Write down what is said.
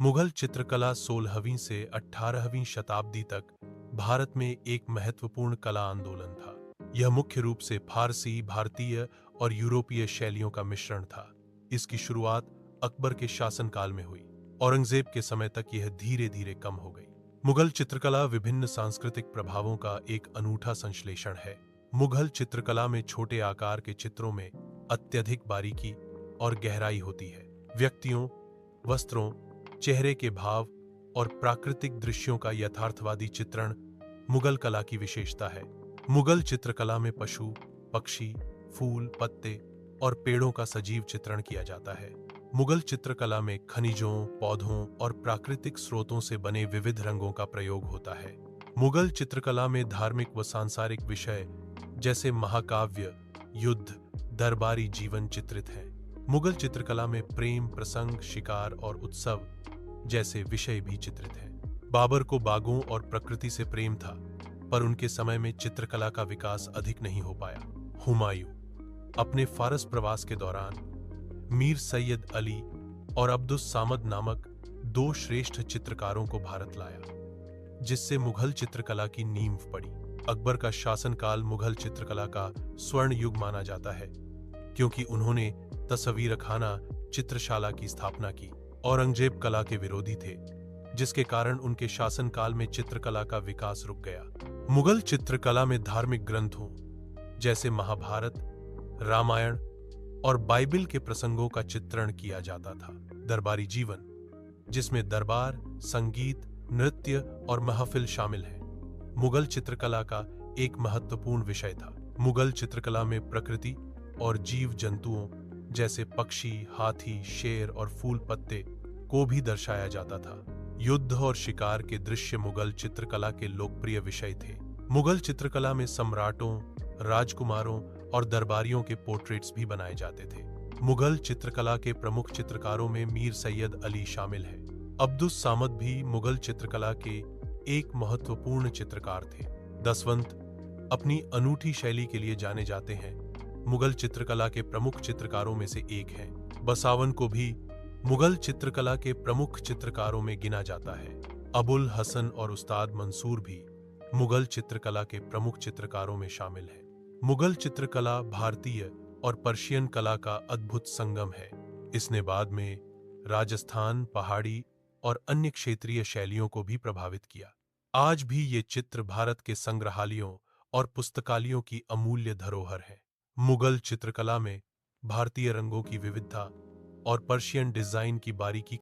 मुगल चित्रकला 16वीं से 18वीं शताब्दी तक भारत में एक महत्वपूर्ण कला आंदोलन था। यह मुख्य रूप से फारसी, भारतीय और यूरोपीय शैलियों का मिश्रण था। इसकी शुरुआत अकबर के शासनकाल में हुई। औरंगजेब के समय तक यह धीरे धीरे कम हो गई। मुगल चित्रकला विभिन्न सांस्कृतिक प्रभावों का एक अनूठा संश्लेषण है। मुगल चित्रकला में छोटे आकार के चित्रों में अत्यधिक बारीकी और गहराई होती है। व्यक्तियों, वस्त्रों, चेहरे के भाव और प्राकृतिक दृश्यों का यथार्थवादी चित्रण मुगल कला की विशेषता है। मुगल चित्रकला में पशु, पक्षी, फूल, पत्ते और पेड़ों का सजीव चित्रण किया जाता है। मुगल चित्रकला में खनिजों, पौधों और प्राकृतिक स्रोतों से बने विविध रंगों का प्रयोग होता है। मुगल चित्रकला में धार्मिक व सांसारिक विषय जैसे महाकाव्य, युद्ध, दरबारी जीवन चित्रित हैं। मुगल चित्रकला में प्रेम, प्रसंग, शिकार और उत्सव जैसे विषय भी चित्रित हैं। बाबर को बागों और प्रकृति से प्रेम था, पर उनके समय में चित्रकला का विकास अधिक नहीं हो पाया। हुमायूं अपने फारस प्रवास के दौरान मीर सैयद अली और अब्दुस सामद नामक दो श्रेष्ठ चित्रकारों को भारत लाया, जिससे मुगल चित्रकला की नींव पड़ी। अकबर का शासनकाल मुगल चित्रकला का स्वर्ण युग माना जाता है, क्योंकि उन्होंने तस्वीरखाना चित्रशाला की स्थापना की। औरंगजेब कला के विरोधी थे, जिसके कारण उनके शासनकाल में चित्रकला का विकास रुक गया। मुगल चित्रकला में धार्मिक ग्रंथों जैसे महाभारत, रामायण और बाइबिल के प्रसंगों का चित्रण किया जाता था। दरबारी जीवन, जिसमें दरबार, संगीत, नृत्य और महफिल शामिल हैं, मुगल चित्रकला का एक महत्वपूर्ण विषय था। मुगल चित्रकला में प्रकृति और जीव जंतुओं जैसे पक्षी, हाथी, शेर और फूल पत्ते को भी दर्शाया जाता था। युद्ध और शिकार के दृश्य मुगल चित्रकला के लोकप्रिय विषय थे। मुगल चित्रकला में सम्राटों, राजकुमारों और दरबारियों के पोर्ट्रेट्स भी बनाए जाते थे। मुगल चित्रकला के प्रमुख चित्रकारों में मीर सैयद अली शामिल है। अब्दुस सामद भी मुगल चित्रकला के एक महत्वपूर्ण चित्रकार थे। दसवंत अपनी अनूठी शैली के लिए जाने जाते हैं। मुगल चित्रकला के प्रमुख चित्रकारों में से एक हैं। बसावन को भी मुगल चित्रकला के प्रमुख चित्रकारों में गिना जाता है। अबुल हसन और उस्ताद मंसूर भी मुगल चित्रकला के प्रमुख चित्रकारों में शामिल हैं। मुगल चित्रकला भारतीय और पर्शियन कला का अद्भुत संगम है। इसने बाद में राजस्थान, पहाड़ी और अन्य क्षेत्रीय शैलियों को भी प्रभावित किया। आज भी ये चित्र भारत के संग्रहालयों और पुस्तकालयों की अमूल्य धरोहर है। मुगल चित्रकला में भारतीय रंगों की विविधता और पर्शियन डिजाइन की बारीकी